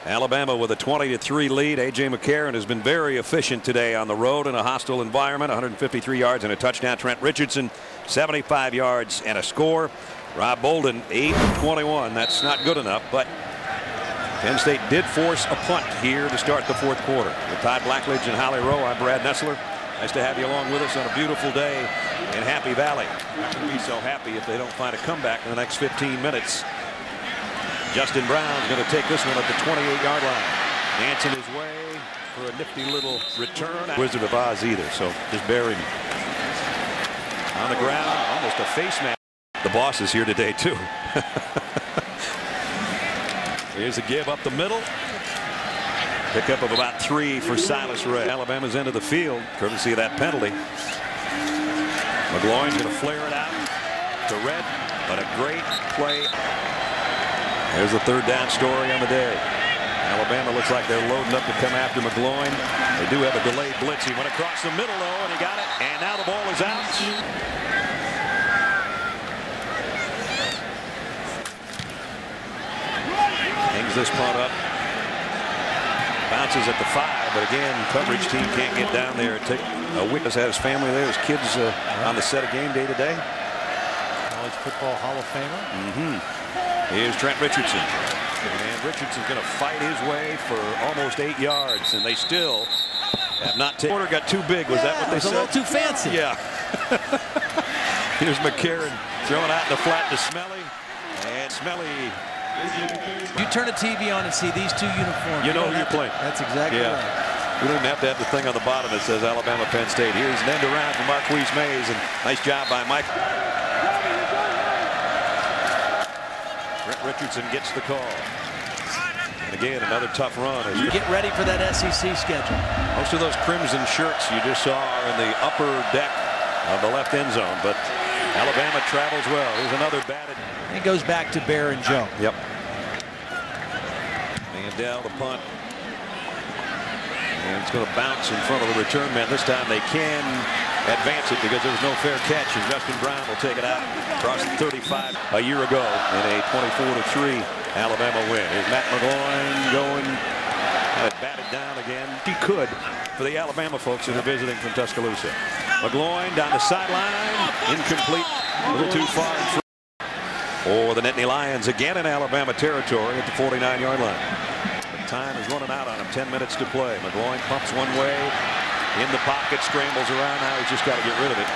Alabama with a 20-3 lead. A.J. McCarron has been very efficient today on the road in a hostile environment. 153 yards and a touchdown. Trent Richardson 75 yards and a score. Rob Bolden 8 of 21. That's not good enough, but Penn State did force a punt here to start the fourth quarter. With Todd Blackledge and Holly Rowe, I'm Brad Nessler. Nice to have you along with us on a beautiful day in Happy Valley. Not going to be so happy if they don't find a comeback in the next 15 minutes. Justin Brown's going to take this one at the 28-yard line. Dancing his way for a nifty little return. Wizard of Oz either, so just bury me. On the ground, almost a face mask. The boss is here today, too. Here's a give up the middle. Pickup of about 3 for Silas Ray. Alabama's into the field, courtesy of that penalty. McGloin's going to flare it out to Red, but a great play. There's the third down story on the day. Alabama looks like they're loading up to come after McGloin. They do have a delayed blitz. He went across the middle, though, and he got it. And now the ball is out. Hangs this punt up. Bounces at the 5, but again, coverage team can't get down there. Take a witness had his family there, his kids on the set of game day today. College Football Hall of Famer. Here's Trent Richardson. And Richardson's going to fight his way for almost 8 yards, and they still have not taken. Order got too big. Was that what they said? A little too fancy. Yeah. Here's McCarron throwing out in the flat to Smelly. And Smelly. You turn a TV on and see these two uniforms. You know who you're playing. That's exactly right. We don't even have to have the thing on the bottom that says Alabama Penn State. Here's an end around for Marquise Mays, and nice job by Mike. Trent Richardson gets the call. And again, another tough run. Get ready for that SEC schedule. Most of those crimson shirts you just saw are in the upper deck of the left end zone, but Alabama travels well. Here's another batted. It goes back to Bear and Joe. Yep. Mandel the punt. And it's going to bounce in front of the return man. This time they can advance it because there's no fair catch, and Justin Brown will take it out across the 35 a year ago in a 24-3 Alabama win. Here's Matt McGloin going. Had it batted down again. He could for the Alabama folks that are visiting from Tuscaloosa. McGloin down the sideline. Incomplete. A little too far in front. For the Nittany Lions again in Alabama territory at the 49-yard line. The time is running out on him. 10 minutes to play. McGloin pumps one way. In the pocket, scrambles around. Now he's just got to get rid of it.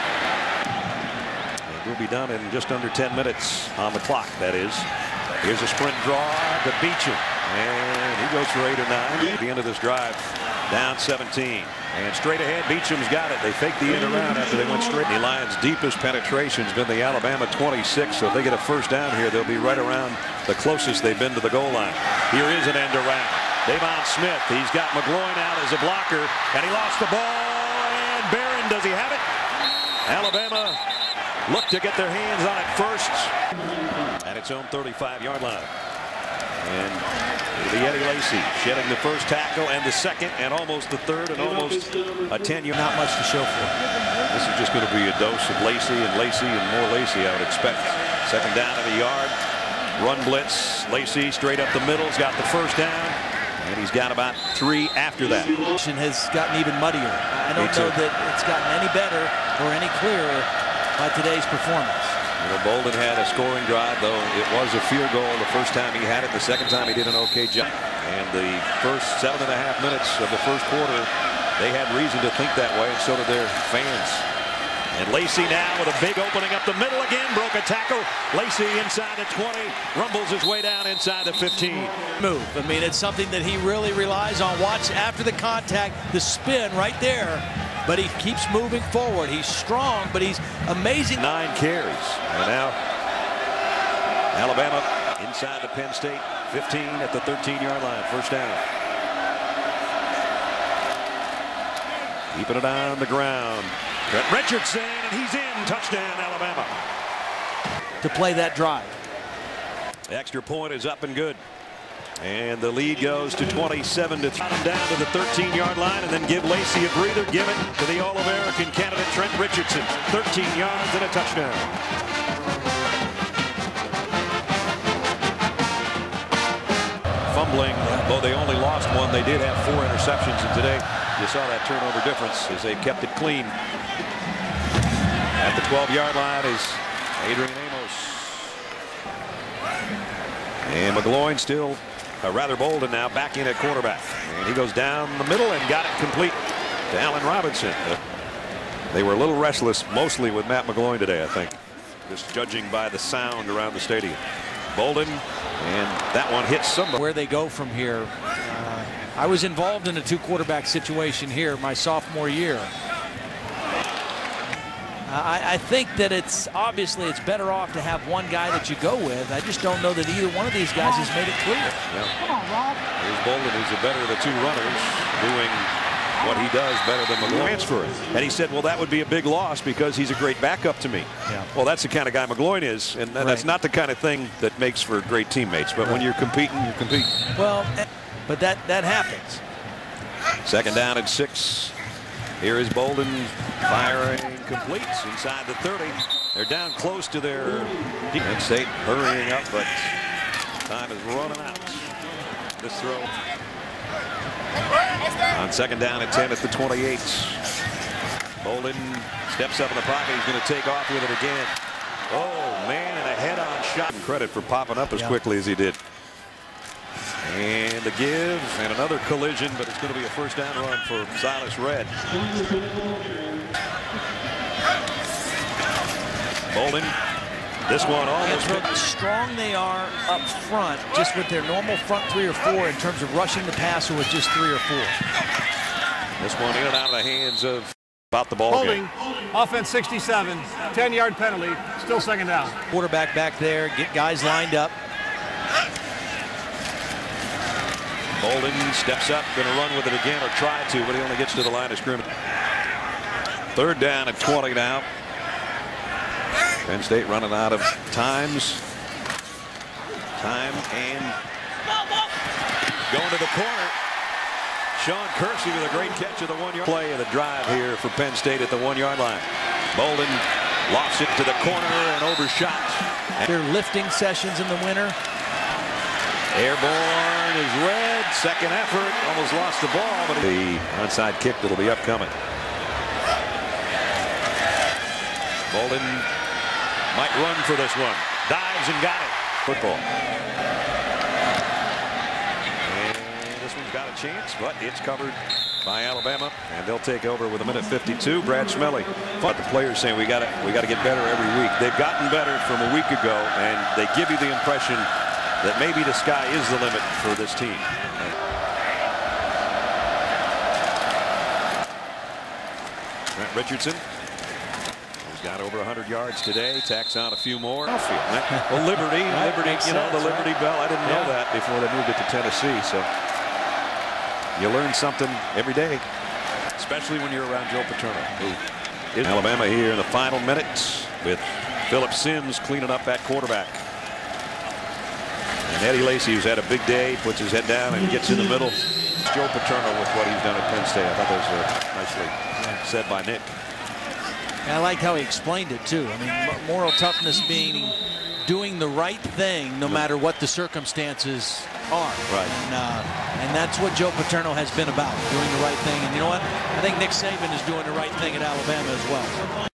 It will be done in just under 10 minutes on the clock, that is. Here's a sprint draw to Beecham. And he goes for 8 or 9. At the end of this drive, down 17. And straight ahead, Beecham's got it. They faked the end around after they went straight. The Lions' deepest penetration has been the Alabama 26. So if they get a first down here, they'll be right around the closest they've been to the goal line. Here is an end around. Davon Smith, he's got McGloin out as a blocker, and he lost the ball. And Barron, does he have it? Alabama look to get their hands on it first at its own 35-yard line. And it'll be Eddie Lacy shedding the first tackle and the second and almost the third and almost a 10-yard. Not much to show for. This is just going to be a dose of Lacy and more Lacy, I would expect. Second down at the yard. Run blitz. Lacy straight up the middle. He's got the first down. And he's got about 3 after that. Has gotten even muddier. I don't know that it's gotten any better or any clearer by today's performance. You know, Bolden had a scoring drive, though it was a field goal the first time he had it. The second time he did an okay job. And the first 7.5 minutes of the first quarter, they had reason to think that way, and so did their fans. And Lacy now with a big opening up the middle again. Broke a tackle. Lacy inside the 20. Rumbles his way down inside the 15. Move. I mean, it's something that he really relies on. Watch after the contact, the spin right there. But he keeps moving forward. He's strong, but he's amazing. 9 carries. And now Alabama inside the Penn State 15 at the 13-yard line. First down. Keeping it on the ground. Trent Richardson, and he's in. Touchdown, Alabama. To play that drive. The extra point is up and good. And the lead goes to 27-3. Down to the 13-yard line, and then give Lacy a breather. Give it to the All-American candidate, Trent Richardson. 13 yards and a touchdown. Fumble fumbling. Though they only lost one, they did have 4 interceptions. And today, you saw that turnover difference as they kept it clean. At the 12-yard line is Adrian Amos. And McGloin still, rather Bolden now back in at quarterback. And he goes down the middle and got it complete to Allen Robinson. They were a little restless, mostly with Matt McGloin today, I think. Just judging by the sound around the stadium. Bolden, and that one hits somebody. Where they go from here. I was involved in a 2-quarterback situation here my sophomore year. I think that it's better off to have one guy that you go with. I just don't know that either one of these guys has made it clear. Yeah. Here's Bolden, who's the better of the 2 runners, doing what he does better than McGloin. Transfer it. And he said, well, that would be a big loss because he's a great backup to me. Yeah. Well, that's the kind of guy McGloin is, and that's not the kind of thing that makes for great teammates. But when you're competing, you compete. Well, but that happens. 2nd down and 6. Here is Bolden firing, completes inside the 30. They're down close to their Penn State hurrying up, but time is running out. This throw on 2nd down and 10 at the 28. Bolden steps up in the pocket. He's going to take off with it again. Oh man, and a head-on shot. Credit for popping up as quickly as he did. And the give and another collision, but it's going to be a 1st down run for Silas Red. Bolden, this one almost. How strong they are up front, just with their normal front 3 or 4 in terms of rushing the passer with just 3 or 4. This one in and out of the hands of about the ball holding, game. Offense 67, 10-yard penalty, still 2nd down. Quarterback back there, get guys lined up. Bolden steps up, going to run with it again, or try to, but he only gets to the line of scrimmage. 3rd down and 20 now. Penn State running out of time and going to the corner. Sean Kersey with a great catch of the 1-yard play of the drive here for Penn State at the 1-yard line. Bolden lofts it to the corner and overshot. Their lifting sessions in the winter. Airborne is Red. 2nd effort, almost lost the ball, but the onside kick that'll be upcoming. Bolden might run for this one. Dives and got it. Football. And this one's got a chance, but it's covered by Alabama, and they'll take over with 1:52. Brad Smelly. But the players saying we got to get better every week. They've gotten better from a week ago, and they give you the impression that maybe the sky is the limit for this team. Trent Richardson, who's got over 100 yards today, tacks on a few more. Well, Liberty, you know, the Liberty Bell. I didn't know that before they moved it to Tennessee. So you learn something every day, especially when you're around Joe Paterno. Alabama here in the final minutes with Phillip Sims cleaning up at quarterback. And Eddie Lacy, who's had a big day, puts his head down and gets in the middle. Joe Paterno with what he's done at Penn State. I thought that was nicely said by Nick. And I liked how he explained it too. I mean, moral toughness being doing the right thing no matter what the circumstances are. Right. And that's what Joe Paterno has been about, doing the right thing. And you know what? I think Nick Saban is doing the right thing at Alabama as well.